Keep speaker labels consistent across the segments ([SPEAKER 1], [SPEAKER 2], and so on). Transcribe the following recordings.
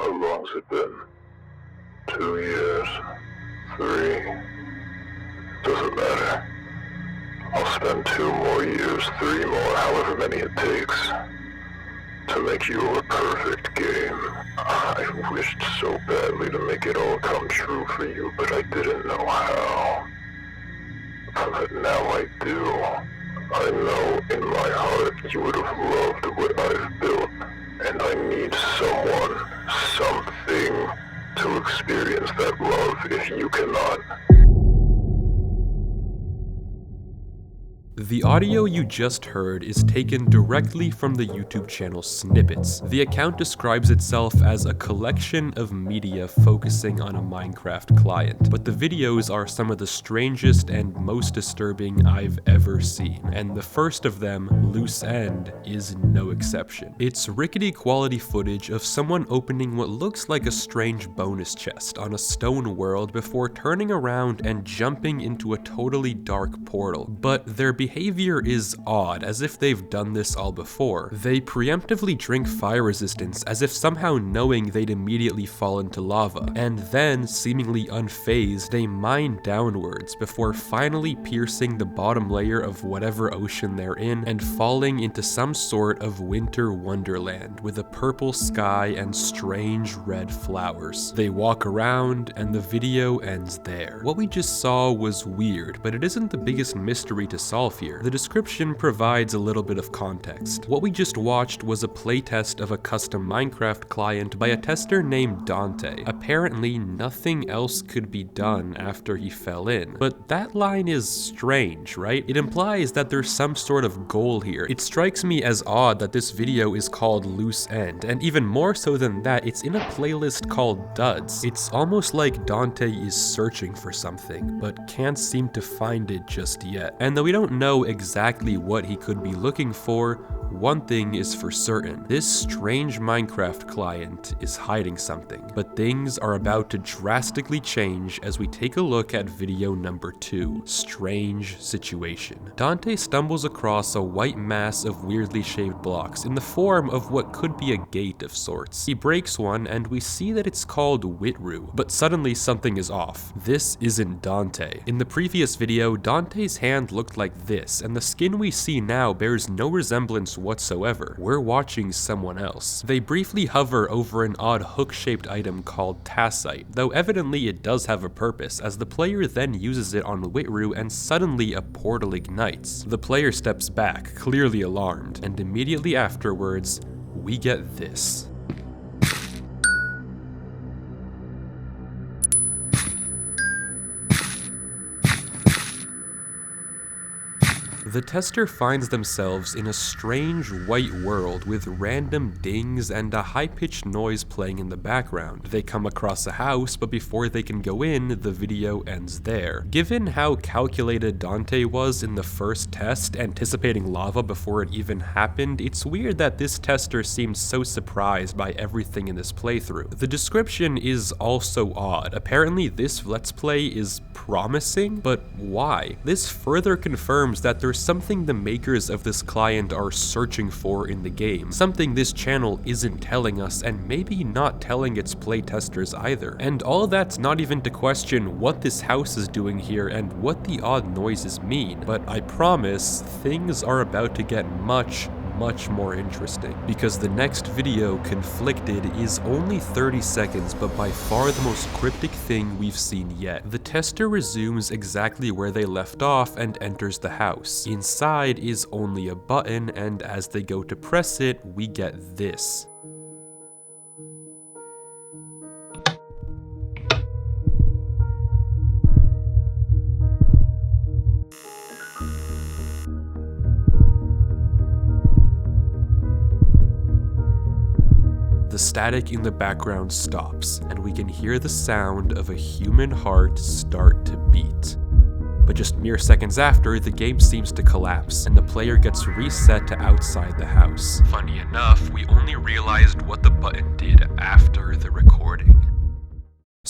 [SPEAKER 1] How long's it been? 2 years? 3? Doesn't matter. I'll spend 2 more years, 3 more, however many it takes, to make you a perfect game. I wished so badly to make it all come true for you, but I didn't know how. But now I do. I know in my heart you would have loved what I've built, and I need someone, something, to experience that love if you cannot.
[SPEAKER 2] The audio you just heard is taken directly from the YouTube channel Snippets. The account describes itself as a collection of media focusing on a Minecraft client, but the videos are some of the strangest and most disturbing I've ever seen, and the first of them, Loose End, is no exception. It's rickety quality footage of someone opening what looks like a strange bonus chest on a stone world before turning around and jumping into a totally dark portal, but their behavior is odd, as if they've done this all before. They preemptively drink fire resistance as if somehow knowing they'd immediately fall into lava, and then, seemingly unfazed, they mine downwards before finally piercing the bottom layer of whatever ocean they're in and falling into some sort of winter wonderland with a purple sky and strange red flowers. They walk around and the video ends there. What we just saw was weird, but it isn't the biggest mystery to solve here. The description provides a little bit of context. What we just watched was a playtest of a custom Minecraft client by a tester named Dante. Apparently, nothing else could be done after he fell in. But that line is strange, right? It implies that there's some sort of goal here. It strikes me as odd that this video is called Loose End, and even more so than that, it's in a playlist called Duds. It's almost like Dante is searching for something, but can't seem to find it just yet. And though we don't know exactly what he could be looking for, one thing is for certain. This strange Minecraft client is hiding something, but things are about to drastically change as we take a look at video number 2, Strange Situation. Dante stumbles across a white mass of weirdly shaped blocks in the form of what could be a gate of sorts. He breaks one and we see that it's called Whitroo, but suddenly something is off. This isn't Dante. In the previous video, Dante's hand looked like this, and the skin we see now bears no resemblance whatsoever. We're watching someone else. They briefly hover over an odd hook-shaped item called Tassite, though evidently it does have a purpose, as the player then uses it on Whitroo and suddenly a portal ignites. The player steps back, clearly alarmed, and immediately afterwards, we get this. The tester finds themselves in a strange white world with random dings and a high-pitched noise playing in the background. They come across a house, but before they can go in, the video ends there. Given how calculated Dante was in the first test, anticipating lava before it even happened, it's weird that this tester seemed so surprised by everything in this playthrough. The description is also odd. Apparently this Let's Play is promising, but why? This further confirms that there's something the makers of this client are searching for in the game, something this channel isn't telling us and maybe not telling its playtesters either. And all that's not even to question what this house is doing here and what the odd noises mean, but I promise things are about to get much more interesting, because the next video, Conflicted, is only 30 seconds but by far the most cryptic thing we've seen yet. The tester resumes exactly where they left off and enters the house. Inside is only a button, and as they go to press it, we get this. The static in the background stops, and we can hear the sound of a human heart start to beat. But just mere seconds after, the game seems to collapse, and the player gets reset to outside the house. Funny enough, we only realized what the button did after the recording.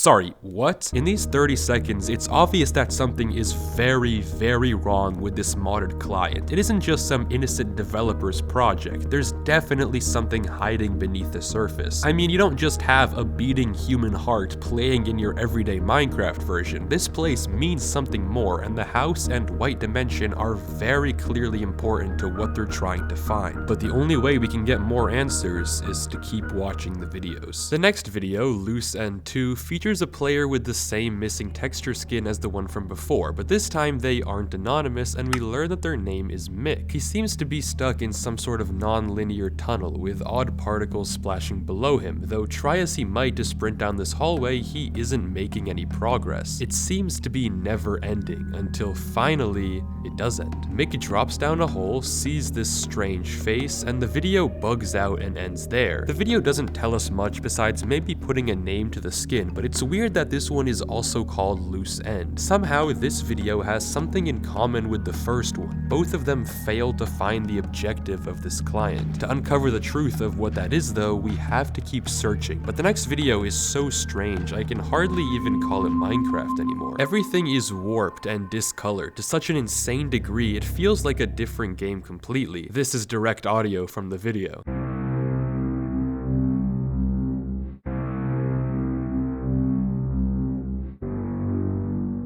[SPEAKER 2] Sorry, what? In these 30 seconds, it's obvious that something is very, very wrong with this modded client. It isn't just some innocent developer's project. There's definitely something hiding beneath the surface. I mean, you don't just have a beating human heart playing in your everyday Minecraft version. This place means something more, and the house and white dimension are very clearly important to what they're trying to find. But the only way we can get more answers is to keep watching the videos. The next video, Loose End 2, features a player with the same missing texture skin as the one from before, but this time they aren't anonymous, and we learn that their name is Mick. He seems to be stuck in some sort of non-linear tunnel with odd particles splashing below him, though try as he might to sprint down this hallway, he isn't making any progress. It seems to be never ending, until finally, it does end. Mick drops down a hole, sees this strange face, and the video bugs out and ends there. The video doesn't tell us much besides maybe putting a name to the skin, but it's weird that this one is also called Loose End. Somehow, this video has something in common with the first one. Both of them failed to find the objective of this client. To uncover the truth of what that is though, we have to keep searching. But the next video is so strange, I can hardly even call it Minecraft anymore. Everything is warped and discolored to such an insane degree, it feels like a different game completely. This is direct audio from the video.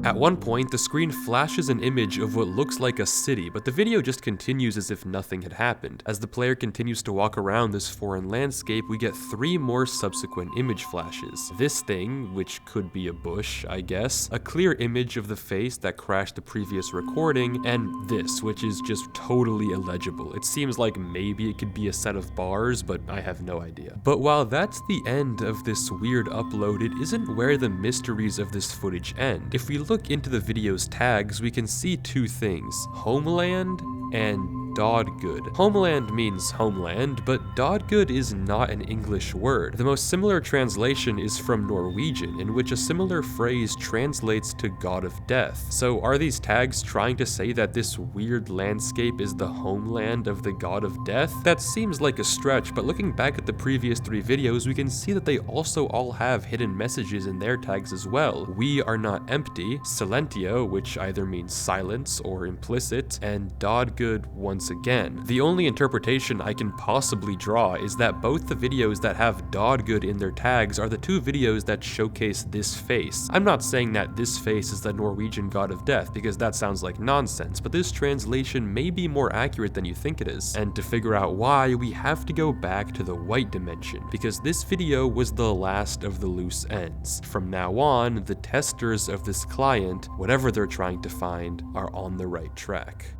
[SPEAKER 2] At one point, the screen flashes an image of what looks like a city, but the video just continues as if nothing had happened. As the player continues to walk around this foreign landscape, we get 3 more subsequent image flashes. This thing, which could be a bush, I guess, a clear image of the face that crashed the previous recording, and this, which is just totally illegible. It seems like maybe it could be a set of bars, but I have no idea. But while that's the end of this weird upload, it isn't where the mysteries of this footage end. If we look into the video's tags, we can see 2 things: Homeland and Dodgood. Homeland means homeland, but Dodgood is not an English word. The most similar translation is from Norwegian, in which a similar phrase translates to God of Death. So are these tags trying to say that this weird landscape is the homeland of the God of Death? That seems like a stretch, but looking back at the previous 3 videos, we can see that they also all have hidden messages in their tags as well. We are not empty, Silentio, which either means silence or implicit, and Dodgood once again. The only interpretation I can possibly draw is that both the videos that have Dodgood in their tags are the 2 videos that showcase this face. I'm not saying that this face is the Norwegian God of Death, because that sounds like nonsense, but this translation may be more accurate than you think it is. And to figure out why, we have to go back to the white dimension, because this video was the last of the loose ends. From now on, the testers of this client, whatever they're trying to find, are on the right track.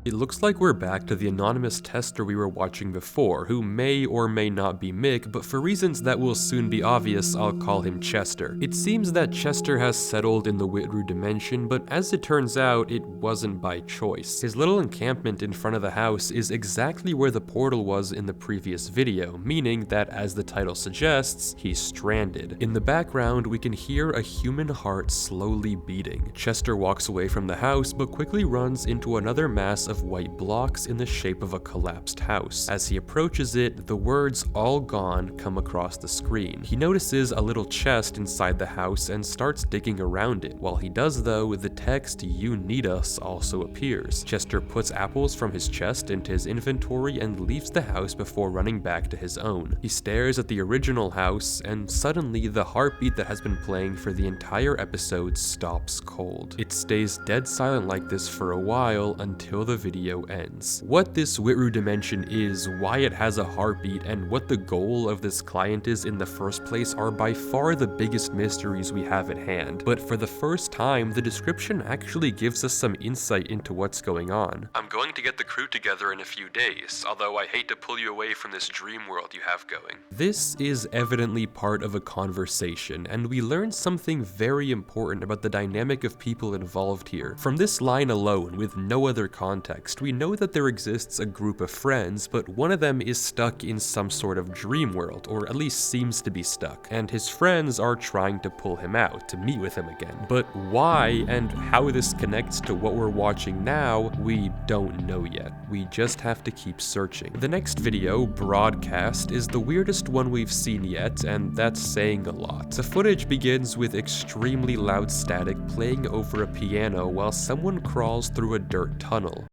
[SPEAKER 2] It looks like we're back to the anonymous tester we were watching before, who may or may not be Mick, but for reasons that will soon be obvious, I'll call him Chester. It seems that Chester has settled in the Whitroo dimension, but as it turns out, it wasn't by choice. His little encampment in front of the house is exactly where the portal was in the previous video, meaning that, as the title suggests, he's stranded. In the background, we can hear a human heart slowly beating. Chester walks away from the house, but quickly runs into another mass of white blocks in the shape of a collapsed house. As he approaches it, the words "all gone" come across the screen. He notices a little chest inside the house and starts digging around it. While he does though, the text "You need us" also appears. Chester puts apples from his chest into his inventory and leaves the house before running back to his own. He stares at the original house, and suddenly the heartbeat that has been playing for the entire episode stops cold. It stays dead silent like this for a while until the video ends. What this Whitroo dimension is, why it has a heartbeat, and what the goal of this client is in the first place are by far the biggest mysteries we have at hand. But for the first time, the description actually gives us some insight into what's going on. I'm going to get the crew together in a few days, although I hate to pull you away from this dream world you have going. This is evidently part of a conversation, and we learn something very important about the dynamic of people involved here. From this line alone, with no other context, context, we know that there exists a group of friends, but one of them is stuck in some sort of dream world, or at least seems to be stuck, and his friends are trying to pull him out, to meet with him again. But why and how this connects to what we're watching now, we don't know yet. We just have to keep searching. The next video, Broadcast, is the weirdest one we've seen yet, and that's saying a lot. The footage begins with extremely loud static playing over a piano while someone crawls through a dirt tunnel,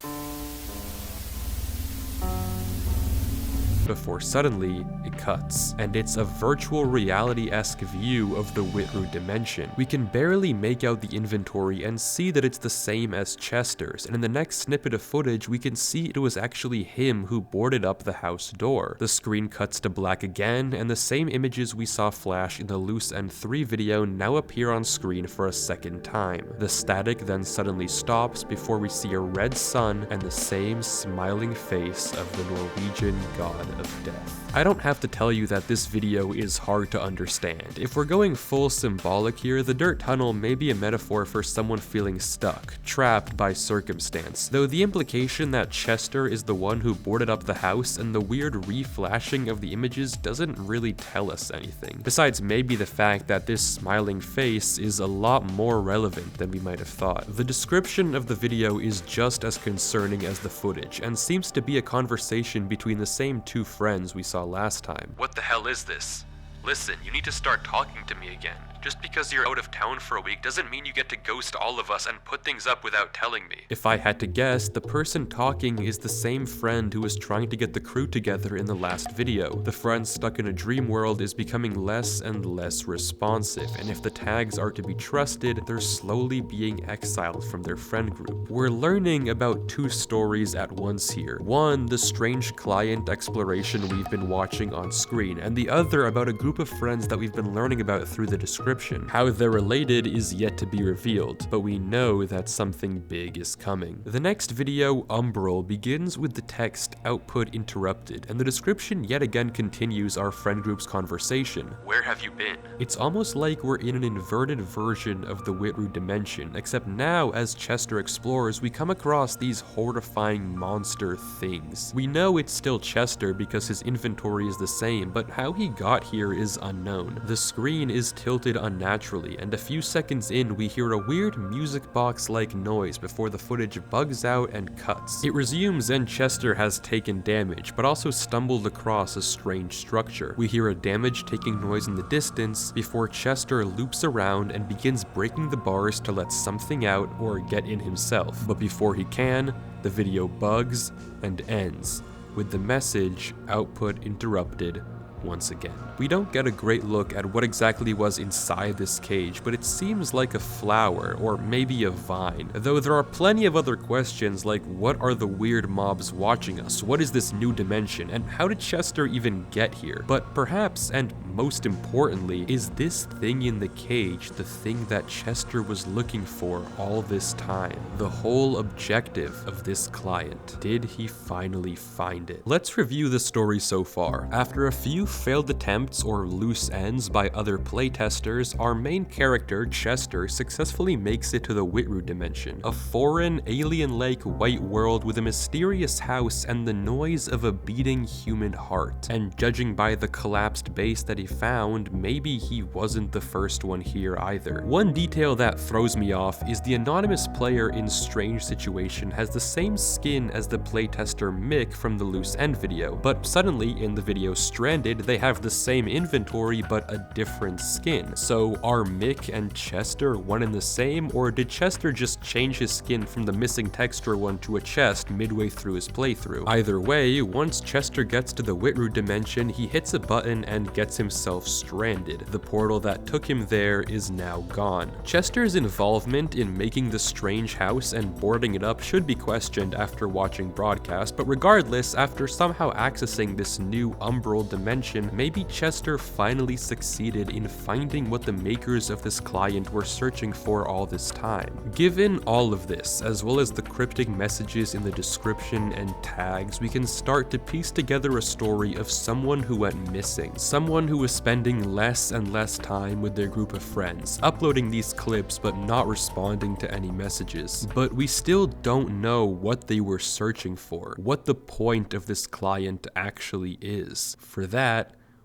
[SPEAKER 2] before suddenly it cuts, and it's a virtual reality-esque view of the Whitroo dimension. We can barely make out the inventory and see that it's the same as Chester's, and in the next snippet of footage we can see it was actually him who boarded up the house door. The screen cuts to black again, and the same images we saw flash in the Loose End 3 video now appear on screen for a second time. The static then suddenly stops before we see a red sun and the same smiling face of the Norwegian god of death. I don't have to tell you that this video is hard to understand. If we're going full symbolic here, the dirt tunnel may be a metaphor for someone feeling stuck, trapped by circumstance, though the implication that Chester is the one who boarded up the house and the weird re-flashing of the images doesn't really tell us anything, besides maybe the fact that this smiling face is a lot more relevant than we might have thought. The description of the video is just as concerning as the footage, and seems to be a conversation between the same two friends we saw last time. What the hell is this? Listen, you need to start talking to me again. Just because you're out of town for a week doesn't mean you get to ghost all of us and put things up without telling me. If I had to guess, the person talking is the same friend who was trying to get the crew together in the last video. The friend stuck in a dream world is becoming less and less responsive, and if the tags are to be trusted, they're slowly being exiled from their friend group. We're learning about two stories at once here. One, the strange client exploration we've been watching on screen, and the other about a group of friends that we've been learning about through the description. How they're related is yet to be revealed, but we know that something big is coming. The next video, Umbral, begins with the text output interrupted, and the description yet again continues our friend group's conversation. Where have you been? It's almost like we're in an inverted version of the Whitroo dimension, except now as Chester explores, we come across these horrifying monster things. We know it's still Chester because his inventory is the same, but how he got here is unknown. The screen is tilted unnaturally, and a few seconds in we hear a weird music box-like noise before the footage bugs out and cuts. It resumes and Chester has taken damage, but also stumbled across a strange structure. We hear a damage-taking noise in the distance before Chester loops around and begins breaking the bars to let something out or get in himself. But before he can, the video bugs and ends, with the message output interrupted once again. We don't get a great look at what exactly was inside this cage, but it seems like a flower, or maybe a vine. Though there are plenty of other questions like, what are the weird mobs watching us? What is this new dimension? And how did Chester even get here? But perhaps, and most importantly, is this thing in the cage the thing that Chester was looking for all this time? The whole objective of this client. Did he finally find it? Let's review the story so far. After a few failed attempts or loose ends by other playtesters, our main character, Chester, successfully makes it to the Whitroo dimension, a foreign, alien-like white world with a mysterious house and the noise of a beating human heart. And judging by the collapsed base that he found, maybe he wasn't the first one here either. One detail that throws me off is the anonymous player in Strange Situation has the same skin as the playtester Mick from the Loose End video, but suddenly in the video Stranded, they have the same inventory but a different skin. So are Mick and Chester one and the same, or did Chester just change his skin from the missing texture one to a chest midway through his playthrough? Either way, once Chester gets to the Whitroo dimension, he hits a button and gets himself stranded. The portal that took him there is now gone. Chester's involvement in making the strange house and boarding it up should be questioned after watching Broadcast, but regardless, after somehow accessing this new Umbral dimension, mention, maybe Chester finally succeeded in finding what the makers of this client were searching for all this time. Given all of this, as well as the cryptic messages in the description and tags, we can start to piece together a story of someone who went missing, someone who was spending less and less time with their group of friends, uploading these clips but not responding to any messages. But we still don't know what they were searching for, what the point of this client actually is. For that,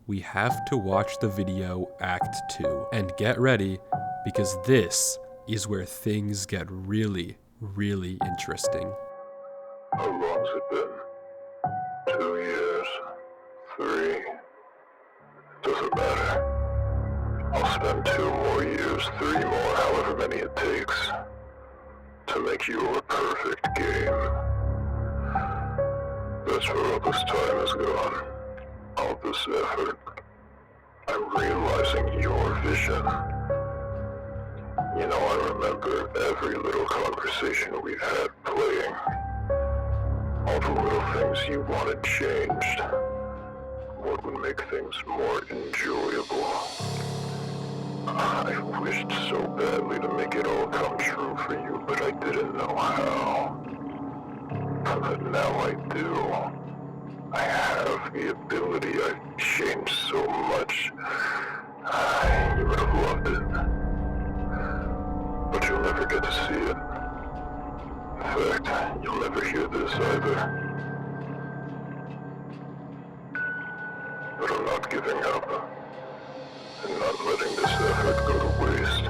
[SPEAKER 2] we have to watch the video Act 2. And get ready, because this is where things get really, really interesting.
[SPEAKER 1] How long's it been? 2 years? 3? Doesn't matter. I'll spend 2 more years, 3 more, however many it takes, to make you a perfect game. That's where all this time has gone. All this effort. I'm realizing your vision. You know, I remember every little conversation we've had playing. All the little things you wanted changed. What would make things more enjoyable? I wished so badly to make it all come true for you, but I didn't know how. But now I do. I have the ability. I've changed so much. You would have loved it. But you'll never get to see it. In fact, you'll never hear this either. But I'm not giving up. And not letting this effort go to waste.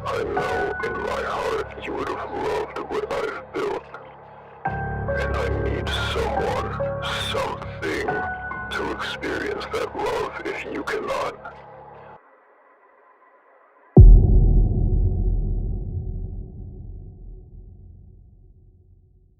[SPEAKER 1] I know in my heart you would have loved what I've built. And I need someone, something, to experience that love if you cannot.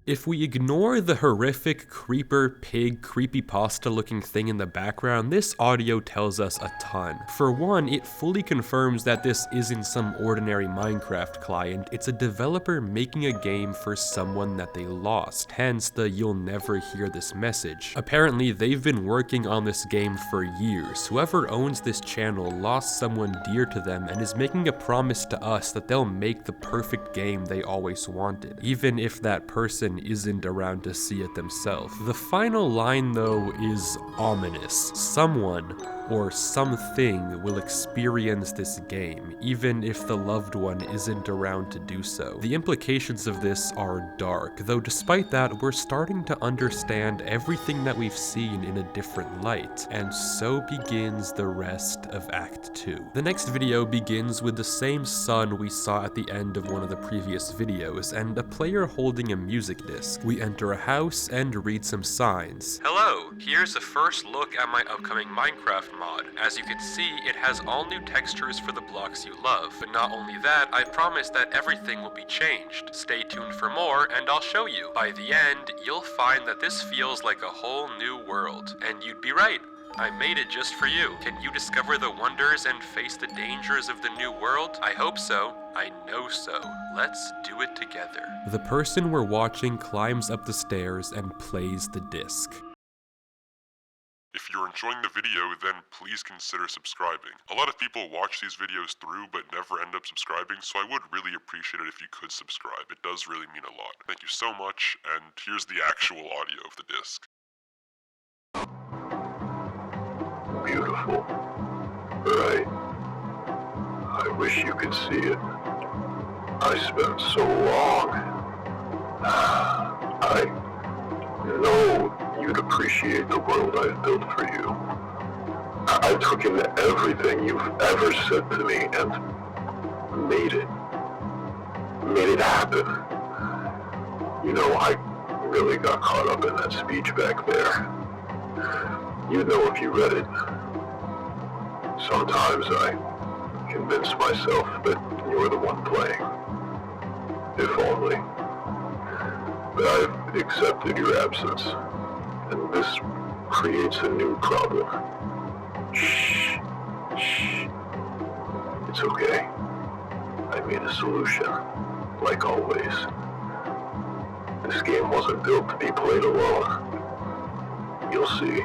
[SPEAKER 2] If we ignore the horrific creeper pig creepypasta looking thing in the background, this audio tells us a ton. For one, it fully confirms that this isn't some ordinary Minecraft client, it's a developer making a game for someone that they lost, hence the "you'll never hear this" message. Apparently, they've been working on this game for years. Whoever owns this channel lost someone dear to them and is making a promise to us that they'll make the perfect game they always wanted, even if that person isn't around to see it themselves. The final line, though, is ominous. Someone or something will experience this game, even if the loved one isn't around to do so. The implications of this are dark, though despite that, we're starting to understand everything that we've seen in a different light, and so begins the rest of Act 2. The next video begins with the same sun we saw at the end of one of the previous videos, and a player holding a music disc. We enter a house and read some signs. Hello, here's a first look at my upcoming Minecraft mod. As you can see, it has all new textures for the blocks you love. But not only that, I promise that everything will be changed. Stay tuned for more and I'll show you. By the end, you'll find that this feels like a whole new world. And you'd be right. I made it just for you. Can you discover the wonders and face the dangers of the new world? I hope so. I know so. Let's do it together. The person we're watching climbs up the stairs and plays the disc.
[SPEAKER 3] If you're enjoying the video, then please consider subscribing. A lot of people watch these videos through but never end up subscribing, so I would really appreciate it if you could subscribe. It does really mean a lot. Thank you so much, and here's the actual audio of the disc.
[SPEAKER 1] Beautiful. Right. I wish you could see it. I spent so long. I know you'd appreciate the world I've built for you. I took in everything you've ever said to me and made it happen. You know, I really got caught up in that speech back there. You'd know if you read it. Sometimes I convince myself that you're the one playing. If only. But I've accepted your absence, and this creates a new problem. Shh. Shh. It's okay. I made a solution, like always. This game wasn't built to be played alone. You'll see.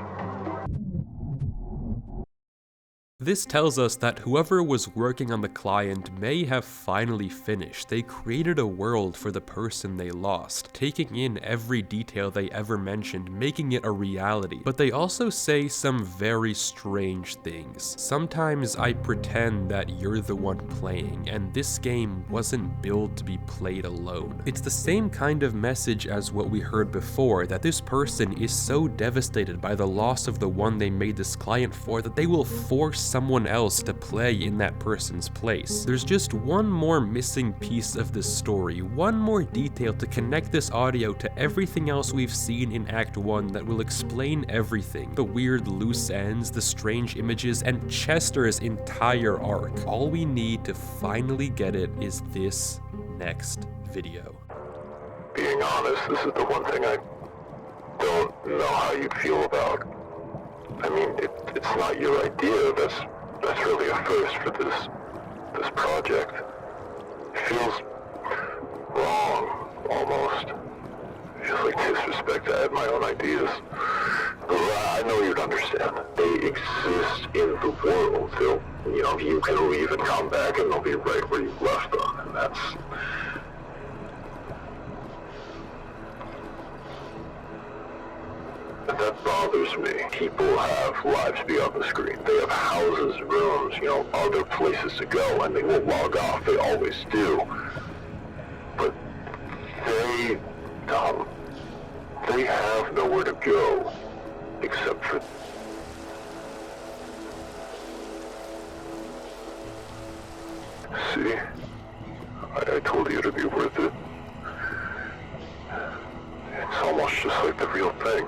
[SPEAKER 2] This tells us that whoever was working on the client may have finally finished. They created a world for the person they lost, taking in every detail they ever mentioned, making it a reality. But they also say some very strange things. Sometimes I pretend that you're the one playing, and this game wasn't built to be played alone. It's the same kind of message as what we heard before, that this person is so devastated by the loss of the one they made this client for that they will force someone else to play in that person's place. There's just one more missing piece of this story, one more detail to connect this audio to everything else we've seen in Act 1 that will explain everything. The weird loose ends, the strange images, and Chester's entire arc. All we need to finally get it is this next video.
[SPEAKER 1] Being honest, this is the one thing I don't know how you'd feel about. I mean, it's not your idea. That's really a first for this project. It feels wrong, almost. It feels like disrespect. I had my own ideas. But I know you'd understand. They exist in the world. You can leave and come back and they'll be right where you left them. And that bothers me. People have lives beyond the screen. They have houses, rooms, other places to go, and they will log off. They always do. But they have nowhere to go except for... See? I told you to be worth it. It's almost just like the real thing.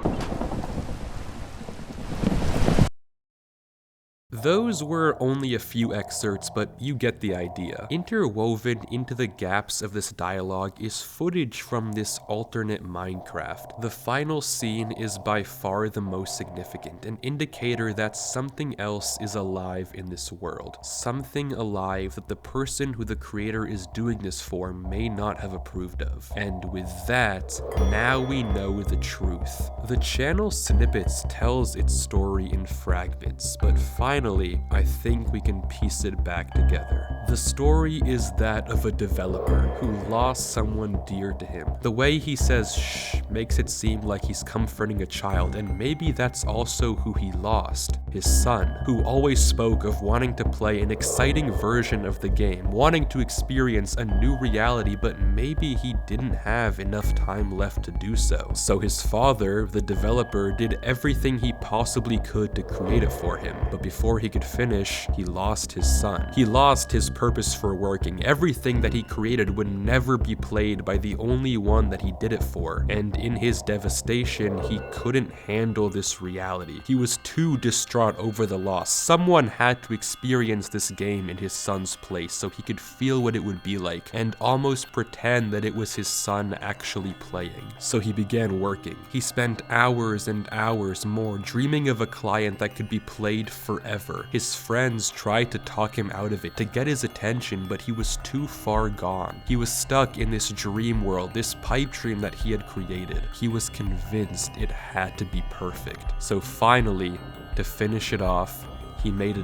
[SPEAKER 2] Those were only a few excerpts, but you get the idea. Interwoven into the gaps of this dialogue is footage from this alternate Minecraft. The final scene is by far the most significant, an indicator that something else is alive in this world. Something alive that the person who the creator is doing this for may not have approved of. And with that, now we know the truth. The channel Snippets tells its story in fragments, but finally, I think we can piece it back together. The story is that of a developer who lost someone dear to him. The way he says shh makes it seem like he's comforting a child, and maybe that's also who he lost. His son, who always spoke of wanting to play an exciting version of the game, wanting to experience a new reality, but maybe he didn't have enough time left to do so. So his father, the developer, did everything he possibly could to create it for him, but before he could finish, he lost his son. He lost his purpose for working. Everything that he created would never be played by the only one that he did it for, and in his devastation, he couldn't handle this reality. He was too distraught over the loss. Someone had to experience this game in his son's place so he could feel what it would be like, and almost pretend that it was his son actually playing. So he began working. He spent hours and hours more dreaming of a client that could be played forever. His friends tried to talk him out of it, to get his attention, but he was too far gone. He was stuck in this dream world, this pipe dream that he had created. He was convinced it had to be perfect. So finally, to finish it off, he made a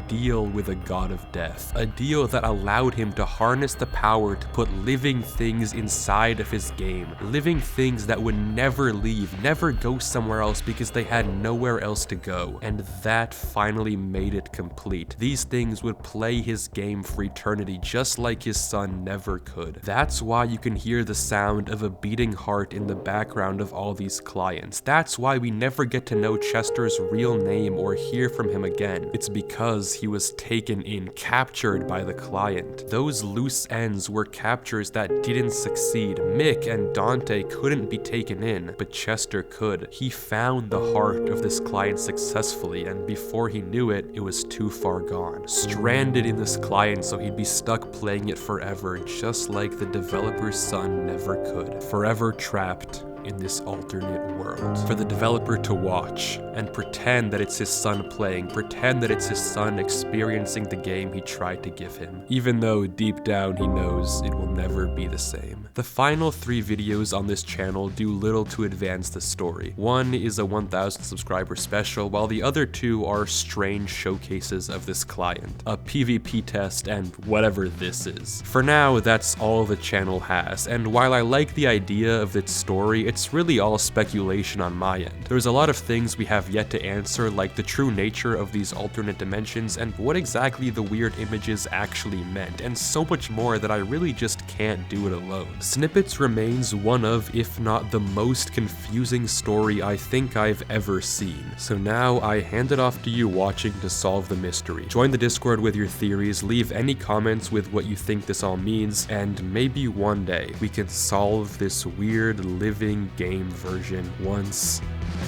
[SPEAKER 2] deal with a god of death, a deal that allowed him to harness the power to put living things inside of his game, living things that would never leave, never go somewhere else because they had nowhere else to go, and that finally made it complete. These things would play his game for eternity just like his son never could. That's why you can hear the sound of a beating heart in the background of all these clients. That's why we never get to know Chester's real name or hear from him again. It's because he was taken in, captured by the client. Those loose ends were captures that didn't succeed. Mick and Dante couldn't be taken in, but Chester could. He found the heart of this client successfully, and before he knew it, it was too far gone. Stranded in this client so he'd be stuck playing it forever, just like the developer's son never could. Forever trapped in this alternate world. For the developer to watch and pretend that it's his son playing, pretend that it's his son experiencing the game he tried to give him, even though deep down he knows it will never be the same. The final 3 videos on this channel do little to advance the story. One is a 1,000 subscriber special, while the other 2 are strange showcases of this client, a PvP test, and whatever this is. For now, that's all the channel has, and while I like the idea of its story, it's really all speculation on my end. There's a lot of things we have yet to answer, like the true nature of these alternate dimensions and what exactly the weird images actually meant, and so much more that I really just can't do it alone. Snippets remains one of, if not the most confusing story I think I've ever seen. So now I hand it off to you watching to solve the mystery. Join the Discord with your theories, leave any comments with what you think this all means, and maybe one day we can solve this weird living game version once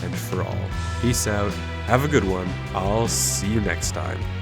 [SPEAKER 2] and for all. Peace out, have a good one, I'll see you next time.